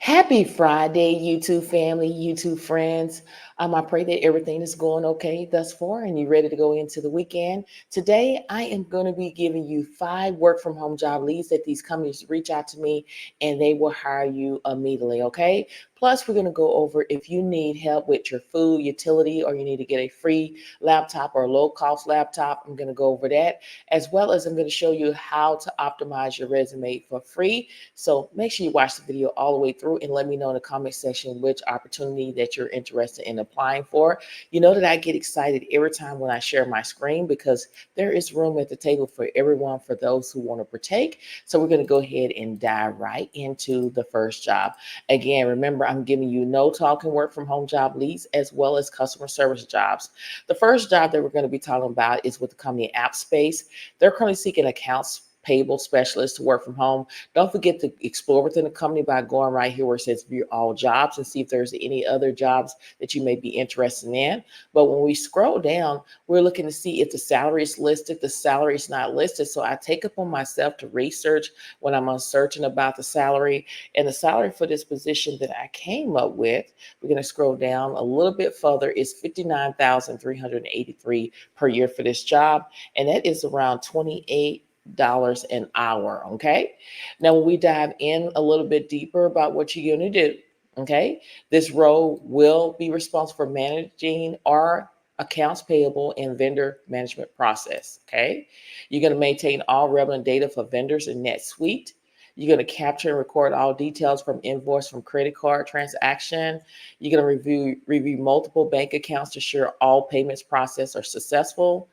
Happy Friday, YouTube family, YouTube friends. I pray that everything is going okay thus far and you're ready to go into the weekend. Today, I am going to be giving you 5 work from home job leads that these companies reach out to me and they will hire you immediately, okay? Plus, we're going to go over if you need help with your food, utility, or you need to get a free laptop or a low cost laptop. I'm going to go over that, as well as I'm going to show you how to optimize your resume for free. So make sure you watch the video all the way through and let me know in the comment section which opportunity that you're interested in applying for. You know that I get excited every time when I share my screen because there is room at the table for everyone for those who want to partake. So we're going to go ahead and dive right into the first job. Again, remember, I'm giving you no talking work from home job leads as well as customer service jobs. The first job that we're going to be talking about is with the company Appspace. They're currently seeking accounts payable specialists to work from home. Don't forget to explore within the company by going right here where it says view all jobs and see if there's any other jobs that you may be interested in. But when we scroll down, we're looking to see if the salary is listed. The salary is not listed. So I take upon myself to research when I'm uncertain about the salary. And the salary for this position that I came up with, we're going to scroll down a little bit further, is $59,383 per year for this job. And that is around 28 an hour. Okay. Now, when we dive in a little bit deeper about what you're going to do, okay, this role will be responsible for managing our accounts payable and vendor management process. Okay. You're going to maintain all relevant data for vendors in NetSuite. You're going to capture and record all details from invoice from credit card transaction. You're going to review multiple bank accounts to ensure all payments processed are successful.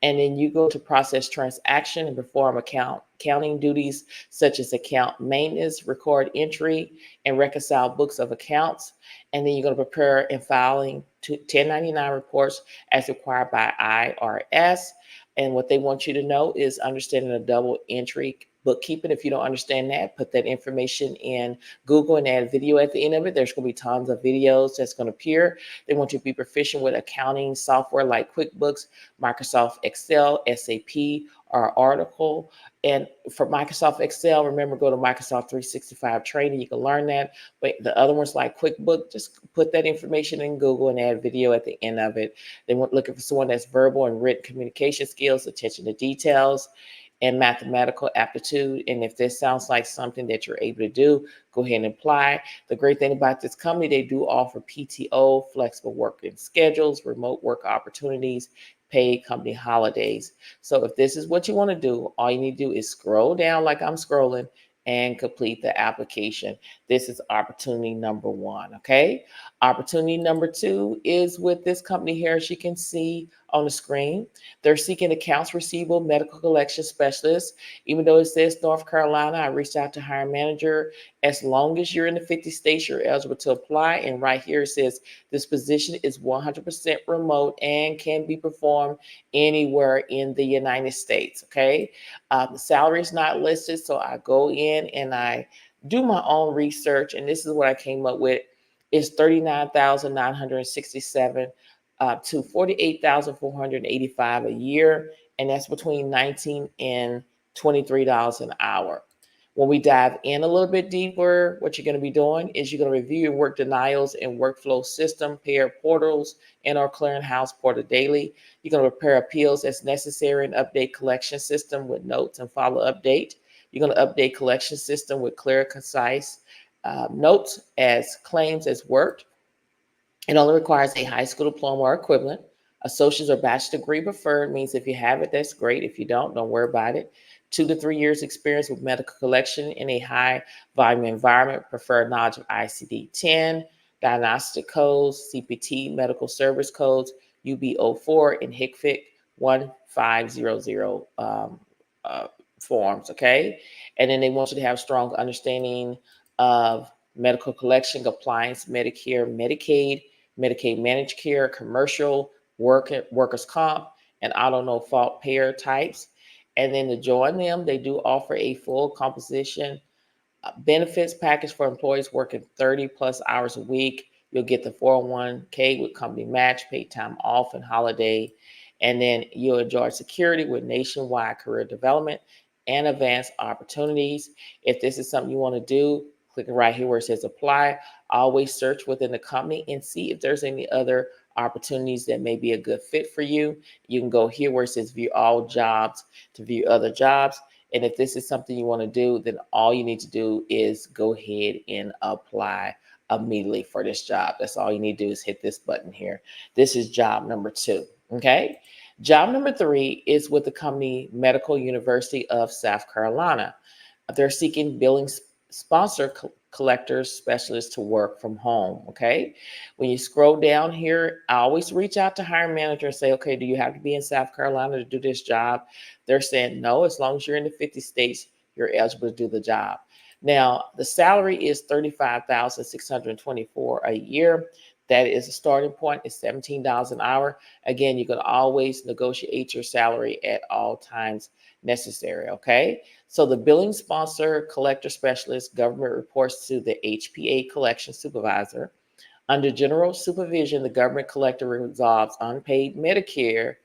And then you go to process transaction and perform accounting duties such as account maintenance, record entry, and reconcile books of accounts. And then you're going to prepare and filing 1099 reports as required by IRS. And what they want you to know is understanding a double entry bookkeeping. If you don't understand that, put that information in Google and add a video at the end of it. There's going to be tons of videos that's going to appear. They want you to be proficient with accounting software like QuickBooks, Microsoft Excel, SAP, or Oracle. And for Microsoft Excel, remember, go to Microsoft 365 training. You can learn that. But the other ones like QuickBooks, just put that information in Google and add video at the end of it. They want looking for someone that's verbal and written communication skills, attention to details, and mathematical aptitude. And if this sounds like something that you're able to do, go ahead and apply. The great thing about this company, they do offer PTO, flexible working schedules, remote work opportunities, paid company holidays. So if this is what you want to do, all you need to do is scroll down like I'm scrolling and complete the application. This is opportunity number one, okay? Opportunity number two is with this company here, as you can see on the screen. They're seeking accounts receivable medical collection specialist. Even though it says North Carolina, I reached out to hiring manager. As long as you're in the 50 states, you're eligible to apply. And right here it says this position is 100% remote and can be performed anywhere in the United States. Okay. The salary is not listed. So I go in and I do my own research. And this is what I came up with. It's 39,967 to 48,485 a year, and that's between 19 and $23 an hour. When we dive in a little bit deeper, what you're going to be doing is you're going to review your work denials and workflow system, pair portals, and our clearinghouse portal daily. You're going to prepare appeals as necessary and update collection system with notes and follow update. You're going to update collection system with clear, concise notes as claims as worked. It only requires a high school diploma or equivalent. Associate's or bachelor's degree preferred means if you have it, that's great. If you don't worry about it. 2 to 3 years experience with medical collection in a high volume environment, preferred knowledge of ICD-10, diagnostic codes, CPT, medical service codes, UB04, and HCFIC 1500 forms, okay? And then they want you to have strong understanding of medical collection, compliance, Medicare, Medicaid, Medicaid managed care, commercial, workers' comp, and auto no fault payer types. And then to join them, they do offer a full composition benefits package for employees working 30 plus hours a week. You'll get the 401k with company match, paid time off, and holiday. And then you'll enjoy security with nationwide career development and advanced opportunities. If this is something you want to do, Click right here where it says apply. Always search within the company and see if there's any other opportunities that may be a good fit for you. You can go here where it says view all jobs to view other jobs. And if this is something you want to do, then all you need to do is go ahead and apply immediately for this job. That's all you need to do is hit this button here. This is job number 2. Okay. Job number 3 is with the company Medical University of South Carolina. They're seeking billing sponsor collectors specialists to work from home. Okay. When you scroll down here, I always reach out to hiring manager and say, okay, do you have to be in South Carolina to do this job? They're saying no, as long as you're in the 50 states, you're eligible to do the job. Now, the salary is $35,624 a year. That is a starting point. It's $17 an hour. Again, you can always negotiate your salary at all times necessary. Okay. So the billing sponsor collector specialist government reports to the HPA collection supervisor. Under general supervision, the government collector resolves unpaid Medicare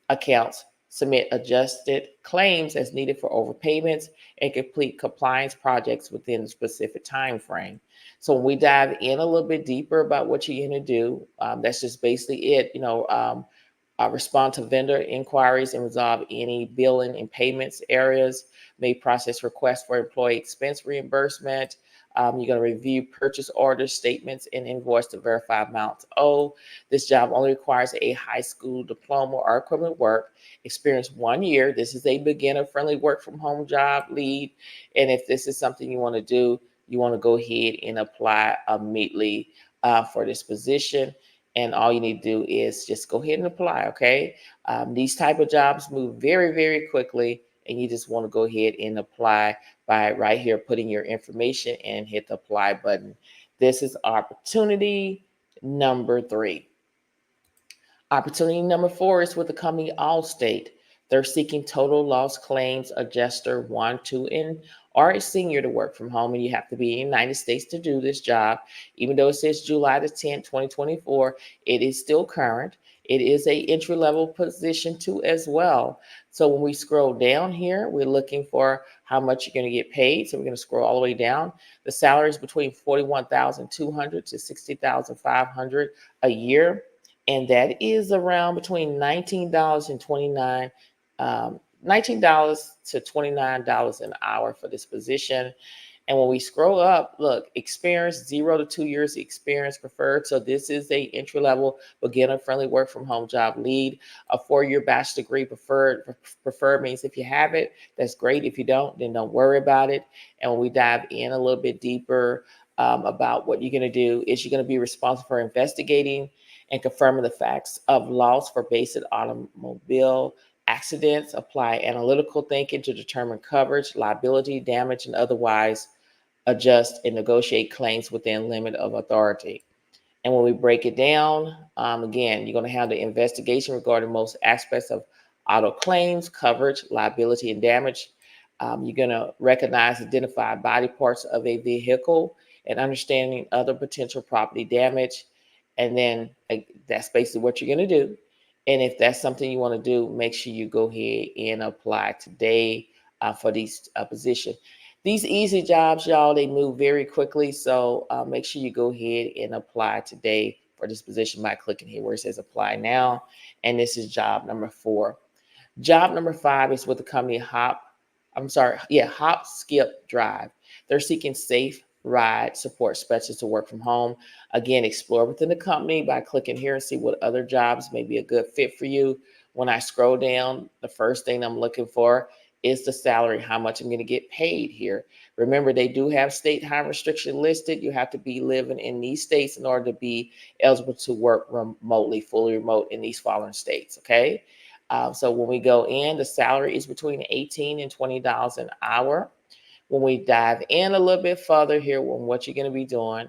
accounts, submit adjusted claims as needed for overpayments, and complete compliance projects within a specific time frame. So when we dive in a little bit deeper about what you're going to do, that's just basically it. Respond to vendor inquiries and resolve any billing and payments areas, may process requests for employee expense reimbursement. You're going to review purchase orders, statements, and invoice to verify amounts owed. This job only requires a high school diploma or equivalent work, experience 1 year. This is a beginner-friendly work-from-home job lead. And if this is something you want to do, you want to go ahead and apply immediately for this position. And all you need to do is just go ahead and apply, okay? These type of jobs move very, very quickly, and you just want to go ahead and apply by right here putting your information and hit the apply button. This is opportunity number 3. Opportunity number 4 is with the company Allstate. They're seeking total loss claims adjuster 1, 2, and or a senior to work from home, and you have to be in the United States to do this job. Even though it says July the 10th, 2024, it is still current. It is a entry-level position too as well. So when we scroll down here, we're looking for how much you're going to get paid. So we're going to scroll all the way down. The salary is between $41,200 to $60,500 a year. And that is around between $19 to $29 an hour for this position. And when we scroll up, look, experience 0 to 2 years experience preferred. So this is a entry-level beginner-friendly work-from-home job lead. A 4-year bachelor's degree preferred. Preferred means if you have it, that's great. If you don't, then don't worry about it. And when we dive in a little bit deeper about what you're going to do, is you're going to be responsible for investigating and confirming the facts of loss for basic automobile accidents, apply analytical thinking to determine coverage, liability, damage, and otherwise adjust and negotiate claims within limit of authority. And when we break it down, again, you're going to have the investigation regarding most aspects of auto claims, coverage, liability, and damage. You're going to recognize, identify body parts of a vehicle and understanding other potential property damage. And then that's basically what you're going to do. And if that's something you want to do, make sure you go ahead and apply today for these positions. These easy jobs, y'all, they move very quickly. So make sure you go ahead and apply today for this position by clicking here where it says apply now. And this is job number 4. Job number 5 is with the company Hop, Skip Drive. They're seeking safe ride support specialists to work from home. Again, explore within the company by clicking here and see what other jobs may be a good fit for you. When I scroll down, the first thing I'm looking for is the salary, how much I'm going to get paid here. Remember, they do have state high restriction listed. You have to be living in these states in order to be eligible to work remotely, fully remote in these following states, okay? So when we go in, the salary is between $18 and $20 an hour. When we dive in a little bit further here on what you're going to be doing,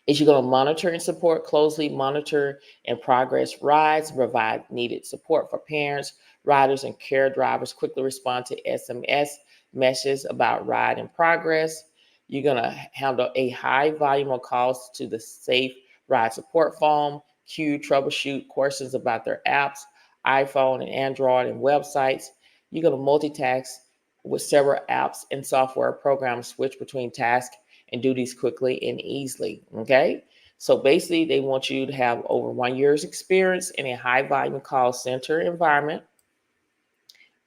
is you're going to monitor and support closely, monitor and progress rides, provide needed support for parents, riders, and care drivers, quickly respond to SMS messages about ride in progress. You're going to handle a high volume of calls to the Safe Ride Support Phone, queue, troubleshoot questions about their apps, iPhone and Android and websites. You're going to multitask with several apps and software programs switch between tasks and duties quickly and easily. Okay. So basically, they want you to have over 1 year's experience in a high volume call center environment,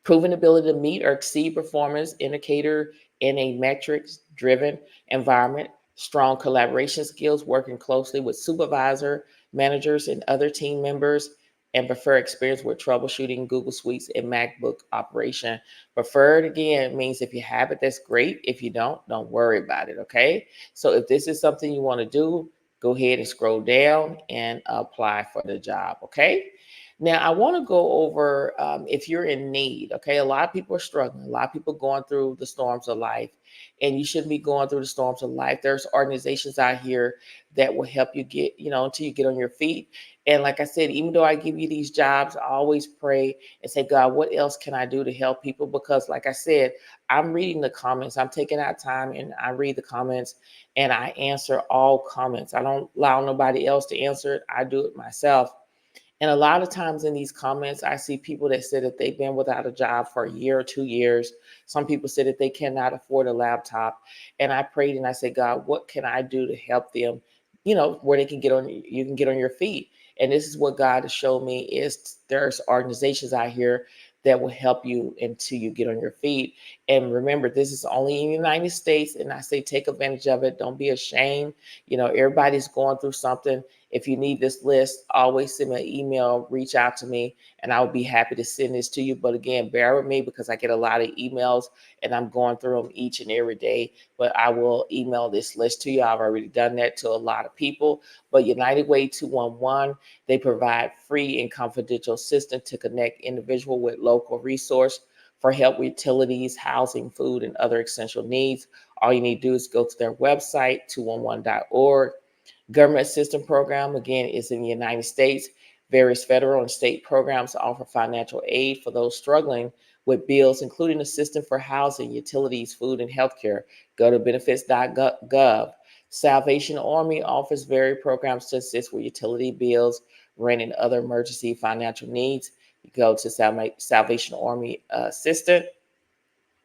proven ability to meet or exceed performance indicator in a metrics driven environment, strong collaboration skills, working closely with supervisor, managers, and other team members, and prefer experience with troubleshooting Google Suites and MacBook operation. Preferred again means if you have it, that's great. If you don't worry about it. Okay. So if this is something you want to do, go ahead and scroll down and apply for the job. Okay. Now, I want to go over if you're in need. Okay, a lot of people are struggling. A lot of people going through the storms of life, and you shouldn't be going through the storms of life. There's organizations out here that will help you get, until you get on your feet. And like I said, even though I give you these jobs, I always pray and say, God, what else can I do to help people? Because, like I said, I'm reading the comments. I'm taking out time and I read the comments and I answer all comments. I don't allow nobody else to answer it. I do it myself. And a lot of times in these comments, I see people that say that they've been without a job for a year or 2 years. Some people say that they cannot afford a laptop. And I prayed and I said, God, what can I do to help them, where they can get on, you can get on your feet. And this is what God has shown me is there's organizations out here that will help you until you get on your feet. And remember, this is only in the United States. And I say, take advantage of it. Don't be ashamed. Everybody's going through something. If you need this list, always send me an email, reach out to me, and I would be happy to send this to you. But again, bear with me because I get a lot of emails and I'm going through them each and every day. But I will email this list to you. I've already done that to a lot of people. But United Way 211, they provide free and confidential assistance to connect individual with local resource for help with utilities, housing, food, and other essential needs. All you need to do is go to their website, 211.org. Government assistance program, again, is in the United States. Various federal and state programs offer financial aid for those struggling with bills, including assistance for housing, utilities, food, and healthcare. Go to benefits.gov. Salvation Army offers various programs to assist with utility bills, rent, and other emergency financial needs. You go to Salvation Army Assistant.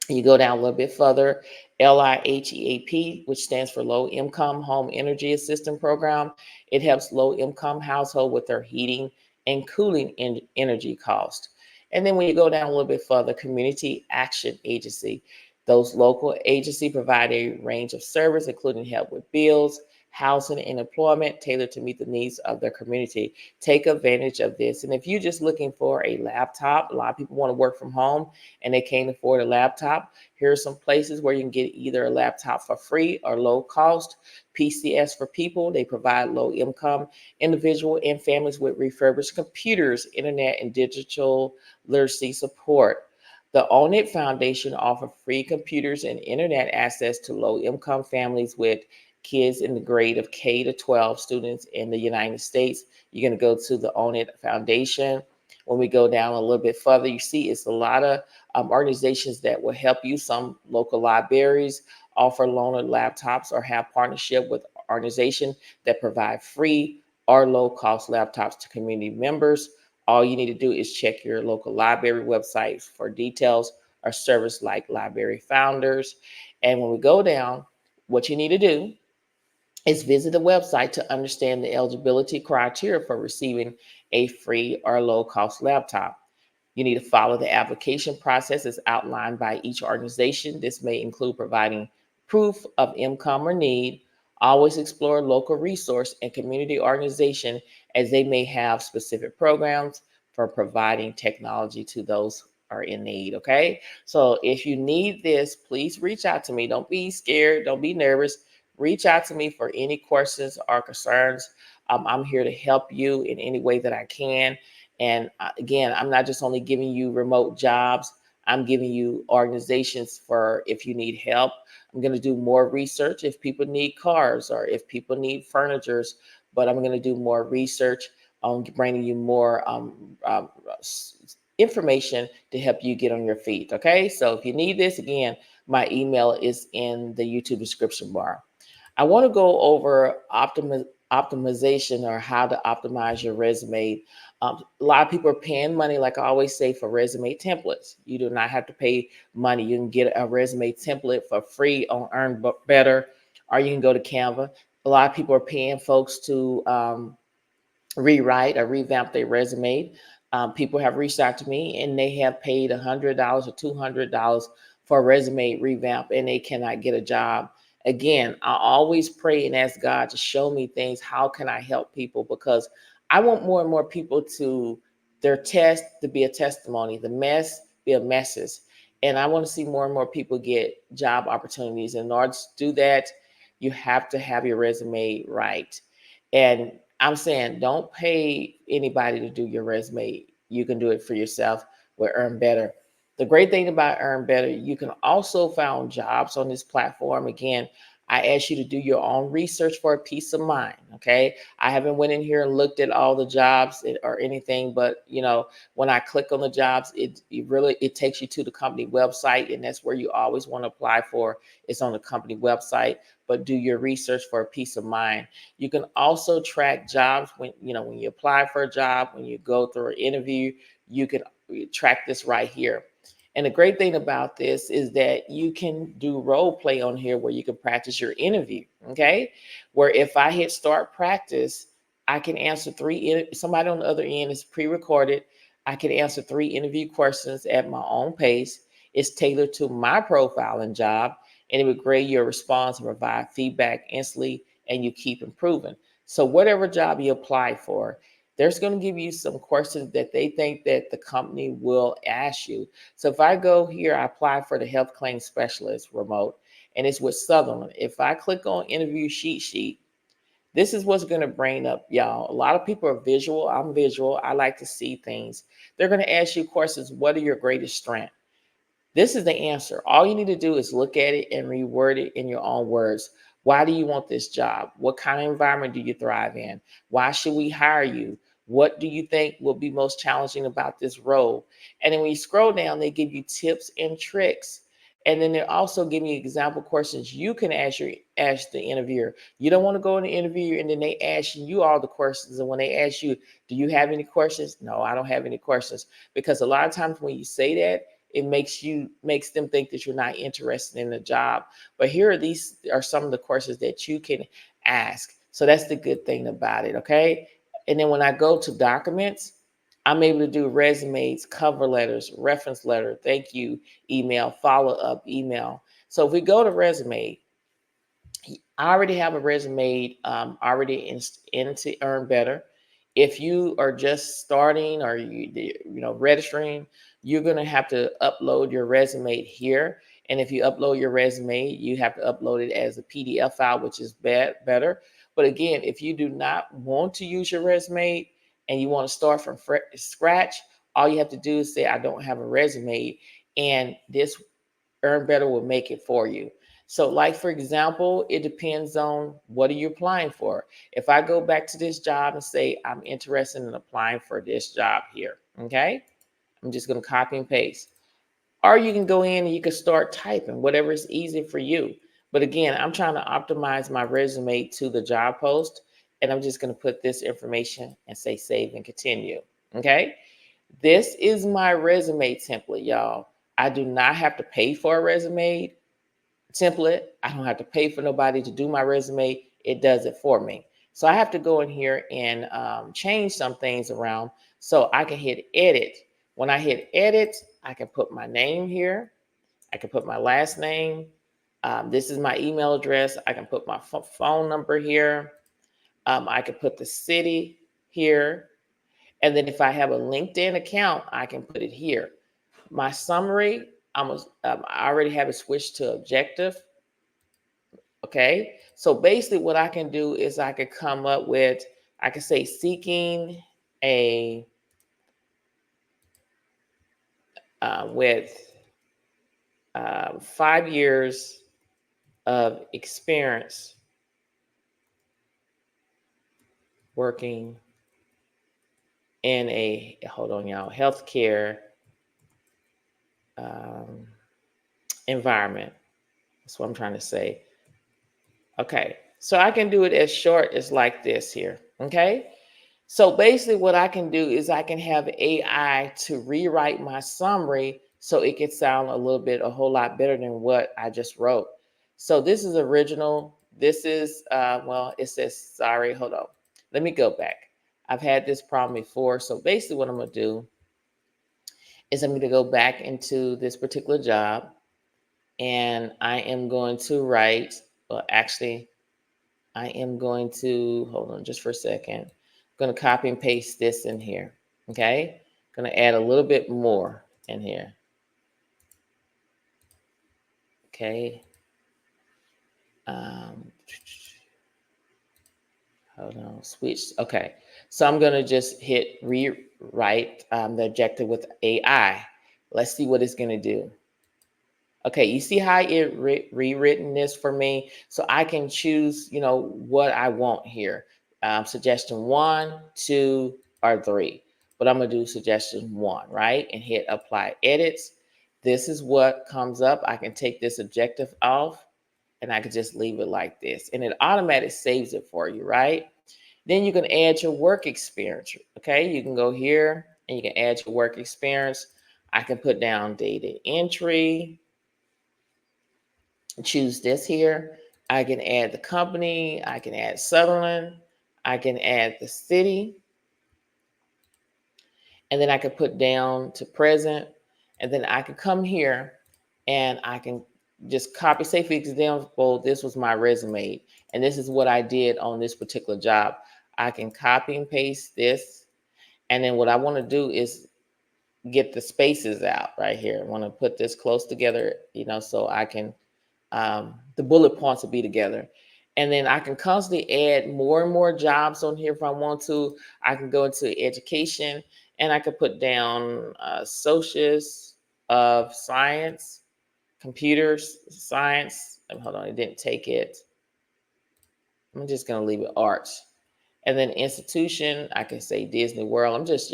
You go down a little bit further, LIHEAP, which stands for Low Income Home Energy Assistance Program. It helps low income household with their heating and cooling energy cost. And then when you go down a little bit further, Community Action Agency. Those local agencies provide a range of service, including help with bills, housing, and employment tailored to meet the needs of their community. Take advantage of this. And if you're just looking for a laptop, a lot of people want to work from home and they can't afford a laptop. Here are some places where you can get either a laptop for free or low cost. PCS for People, they provide low income individual and families with refurbished computers, internet, and digital literacy support. The Own It Foundation offers free computers and internet access to low income families with kids in the grade of K to 12 students in the United States. You're going to go to the Own It Foundation. When we go down a little bit further, you see it's a lot of organizations that will help you. Some local libraries offer loaner laptops or have partnership with organizations that provide free or low-cost laptops to community members. All you need to do is check your local library website for details or service like library founders. And when we go down, what you need to do is visit the website to understand the eligibility criteria for receiving a free or low-cost laptop. You need to follow the application process as outlined by each organization. This may include providing proof of income or need. Always explore local resource and community organization as they may have specific programs for providing technology to those who are in need. Okay. So if you need this, please reach out to me. Don't be scared. Don't be nervous. Reach out to me for any questions or concerns. I'm here to help you in any way that I can. And again, I'm not just only giving you remote jobs, I'm giving you organizations for if you need help. I'm going to do more research if people need cars or if people need furnitures, but I'm going to do more research on bringing you more information to help you get on your feet. Okay, so if you need this, again, my email is in the YouTube description bar. I want to go over optimization or how to optimize your resume. A lot of people are paying money, like I always say, for resume templates. You do not have to pay money. You can get a resume template for free on Earn Better, or you can go to Canva. A lot of people are paying folks to rewrite or revamp their resume. People have reached out to me and they have paid $100 or $200 for a resume revamp and they cannot get a job. Again, I always pray and ask God to show me things. How can I help people? Because I want more and more people to their test to be a testimony, the mess be a message. And I want to see more and more people get job opportunities. In order to do that, you have to have your resume right. And I'm saying don't pay anybody to do your resume. You can do it for yourself with Earn Better. The great thing about Earn Better, you can also find jobs on this platform. Again, I ask you to do your own research for a peace of mind. Okay. I haven't went in here and looked at all the jobs or anything, but when I click on the jobs, it takes you to the company website, and that's where you always want to apply for. It's on the company website, but do your research for a peace of mind. You can also track jobs when you apply for a job, when you go through an interview, you can track this right here. And the great thing about this is that you can do role play on here where you can practice your interview. Okay. Where if I hit start practice, I can answer somebody on the other end is pre-recorded. I can answer 3 interview questions at my own pace. It's tailored to my profile and job, and it would grade your response and provide feedback instantly, and you keep improving. So whatever job you apply for, there's going to give you some questions that they think that the company will ask you. So if I go here, I apply for the health claims specialist remote, and it's with Sutherland. If I click on interview sheet, this is what's going to bring up, y'all. A lot of people are visual. I'm visual. I like to see things. They're going to ask you questions. What are your greatest strengths? This is the answer. All you need to do is look at it and reword it in your own words. Why do you want this job? What kind of environment do you thrive in? Why should we hire you? What do you think will be most challenging about this role? And then when you scroll down, they give you tips and tricks. And then they're also giving you example questions you can ask the interviewer. You don't want to go in the interview and then they ask you all the questions. And when they ask you, do you have any questions? No, I don't have any questions. Because a lot of times when you say that, it makes them think that you're not interested in the job. But these are some of the questions that you can ask. So that's the good thing about it. Okay. And then when I go to documents, I'm able to do resumes, cover letters, reference letter, thank you email, follow up email. So if we go to resume, I already have a resume already into Earn Better. If you are just starting or registering, you're going to have to upload your resume here. And if you upload your resume, you have to upload it as a PDF file, which is better. But again, if you do not want to use your resume and you want to start from scratch, all you have to do is say, I don't have a resume. And this Earn Better will make it for you. So, like for example, it depends on what are you applying for. If I go back to this job and say I'm interested in applying for this job here, okay, I'm just going to copy and paste. Or you can go in and you can start typing, whatever is easy for you. But again, I'm trying to optimize my resume to the job post, and I'm just going to put this information and say save and continue. Okay, this is my resume template, y'all. I do not have to pay for a resume template. I don't have to pay for nobody to do my resume. It does it for me. So I have to go in here and change some things around so I can hit edit. When I hit edit, I can put my name here. I can put my last name. This is my email address. I can put my phone number here. I can put the city here. And then if I have a LinkedIn account, I can put it here. My summary, I already have it switched to objective. Okay, so basically what I can do is I could come up with, I could say seeking a, with 5 years of experience working in hold on y'all, healthcare um, environment. That's what I'm trying to say. Okay, So I can do it as short as like this here. Okay. So basically what I can do is I can have AI to rewrite my summary so it can sound a whole lot better than what I just wrote. So this is original. This is, well, it says, sorry, hold on. Let me go back. I've had this problem before. So basically what I'm going to do is I'm going to go back into this particular job and I am going to write, well, actually, I am going to, hold on just for a second. I'm going to copy and paste this in here. Okay. Going to add a little bit more in here. Okay. Um, Hold on, switch. Okay. So I'm going to just hit rewrite the objective with AI. Let's see what it's going to do. Okay, you see how it rewritten this for me? So I can choose, what I want here. Suggestion 1, 2, or 3. But I'm going to do suggestion 1, right? And hit apply edits. This is what comes up. I can take this objective off and I can just leave it like this. And it automatically saves it for you, right? Then you can add your work experience. Okay, you can go here and you can add your work experience. I can put down data entry. Choose this here. I can add the company. I can add Sutherland. I can add the city. And then I can put down to present. And then I can come here and I can just copy. Say, for example, this was my resume. And this is what I did on this particular job. I can copy and paste this. And then what I want to do is get the spaces out right here. I want to put this close together, so I can the bullet points will be together. And then I can constantly add more and more jobs on here if I want to. I can go into education and I could put down associates of science, computer science. Hold on, it didn't take it. I'm just going to leave it arts. And then institution, I can say Disney World. I'm just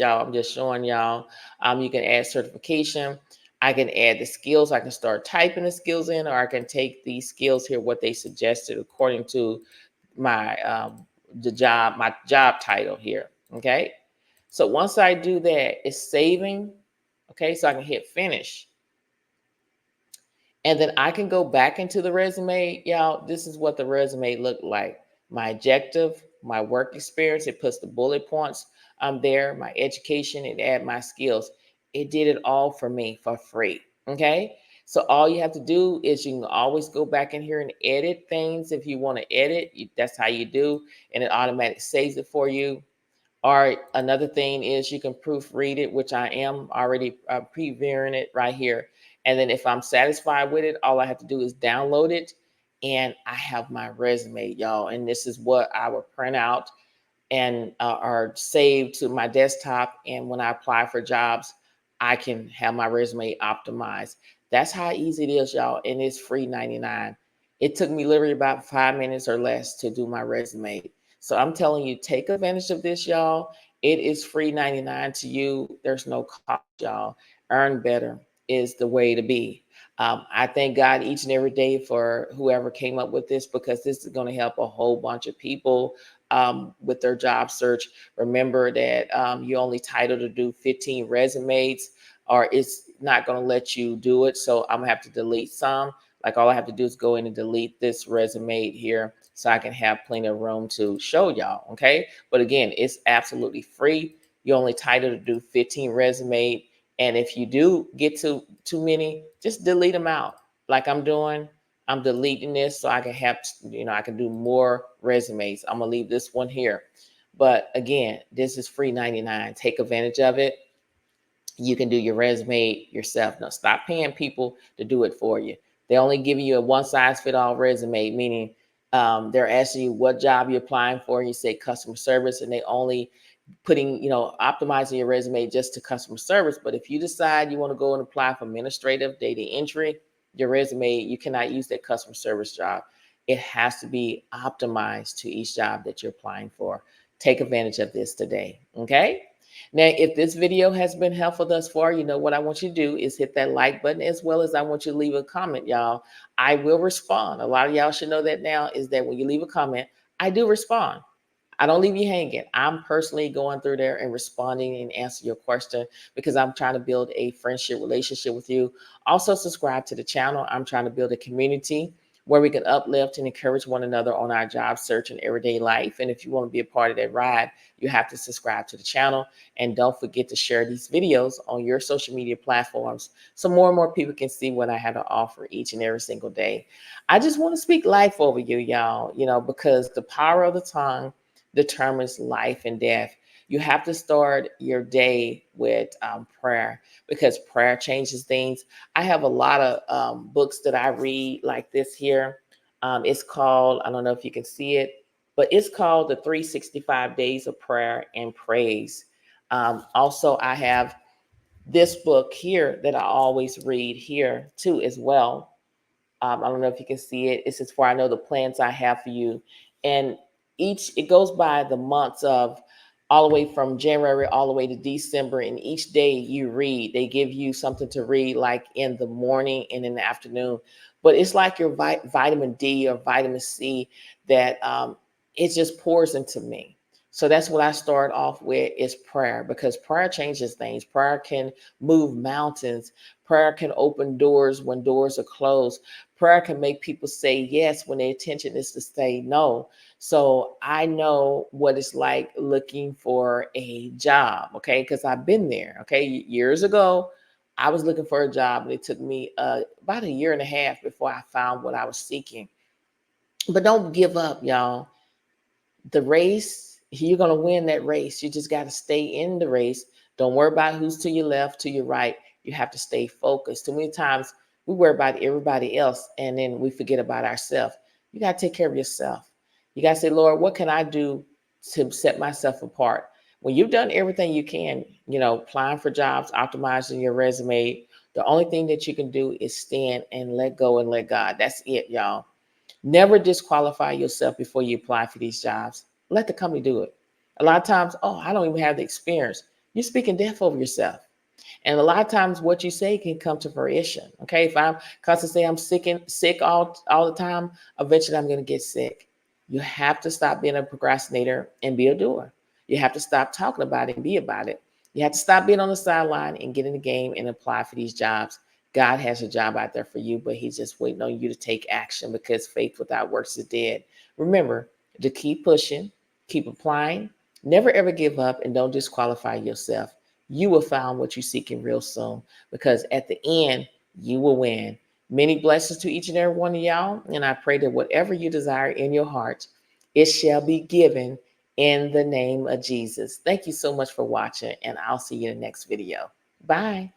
showing y'all. You can add certification. I can add the skills. I can start typing the skills in, or I can take these skills here, what they suggested according to my my job title here. Okay. So once I do that, it's saving. Okay, so I can hit finish. And then I can go back into the resume. Y'all, this is what the resume looked like. My objective, my work experience, it puts the bullet points there, my education, it add my skills. It did it all for me for free. Okay. So all you have to do is you can always go back in here and edit things. If you want to edit, that's how you do. And it automatically saves it for you. Or another thing is you can proofread it, which I am already previewing it right here. And then if I'm satisfied with it, all I have to do is download it and I have my resume, y'all. And this is what I would print out and are saved to my desktop. And when I apply for jobs, I can have my resume optimized. That's how easy it is, y'all. And it's free 99. It took me literally about 5 minutes or less to do my resume. So I'm telling you, take advantage of this, y'all. It is free 99 to you. There's no cost, y'all. Earn better is the way to be. I thank God each and every day for whoever came up with this, because this is going to help a whole bunch of people with their job search. Remember that you're only titled to do 15 resumes, or it's not going to let you do it. So I'm going to have to delete some. Like all I have to do is go in and delete this resume here so I can have plenty of room to show y'all. Okay. But again, it's absolutely free. You're only titled to do 15 resumes. And if you do get to too many, just delete them out. Like I'm doing, I'm deleting this so I can have, I can do more resumes. I'm going to leave this one here. But again, this is free 99. Take advantage of it. You can do your resume yourself. Now, stop paying people to do it for you. They only give you a one-size-fit-all resume, meaning they're asking you what job you're applying for, and you say customer service, and they only putting, optimizing your resume just to customer service. But if you decide you want to go and apply for administrative data entry, your resume, you cannot use that customer service job. It has to be optimized to each job that you're applying for. Take advantage of this today. Okay. Now, if this video has been helpful thus far, you know what I want you to do is hit that like button, as well as I want you to leave a comment, y'all. I will respond. A lot of y'all should know that now, is that when you leave a comment, I do respond. I don't leave you hanging. I'm personally going through there and responding and answering your question, because I'm trying to build a friendship relationship with you. Also, subscribe to the channel. I'm trying to build a community where we can uplift and encourage one another on our job search and everyday life. And if you want to be a part of that ride, you have to subscribe to the channel. And don't forget to share these videos on your social media platforms so more and more people can see what I have to offer each and every single day. I just want to speak life over you, y'all, because the power of the tongue determines life and death. You have to start your day with prayer, because prayer changes things. I have a lot of books that I read, like this here. It's called, I don't know if you can see it, but it's called The 365 Days of Prayer and Praise. Also, I have this book here that I always read here too as well. I don't know if you can see it. It says, "For I know the plans I have for you." And it goes by the months of, all the way from January all the way to December. And each day you read, they give you something to read, like in the morning and in the afternoon. But it's like your vitamin D or vitamin C that it just pours into me. So that's what I start off with, is prayer, because prayer changes things. Prayer can move mountains. Prayer can open doors when doors are closed. Prayer can make people say yes when their intention is to say no. So I know what it's like looking for a job, okay? Because I've been there, okay? Years ago, I was looking for a job, and it took me about a year and a half before I found what I was seeking. But don't give up, y'all. The race, you're going to win that race. You just got to stay in the race. Don't worry about who's to your left, to your right. You have to stay focused. Too many times we worry about everybody else, and then we forget about ourselves. You got to take care of yourself. You got to say, Lord, what can I do to set myself apart? When you've done everything you can, applying for jobs, optimizing your resume, the only thing that you can do is stand and let go and let God. That's it, y'all. Never disqualify yourself before you apply for these jobs. Let the company do it. A lot of times, oh, I don't even have the experience. You're speaking death over yourself. And a lot of times what you say can come to fruition. Okay. If I'm constantly say I'm sick all the time, eventually I'm going to get sick. You have to stop being a procrastinator and be a doer. You have to stop talking about it and be about it. You have to stop being on the sideline and get in the game and apply for these jobs. God has a job out there for you, but he's just waiting on you to take action, because faith without works is dead. Remember to keep pushing, keep applying, never ever give up, and don't disqualify yourself. You will find what you're seeking real soon, because at the end, you will win. Many blessings to each and every one of y'all. And I pray that whatever you desire in your heart, it shall be given in the name of Jesus. Thank you so much for watching, and I'll see you in the next video. Bye.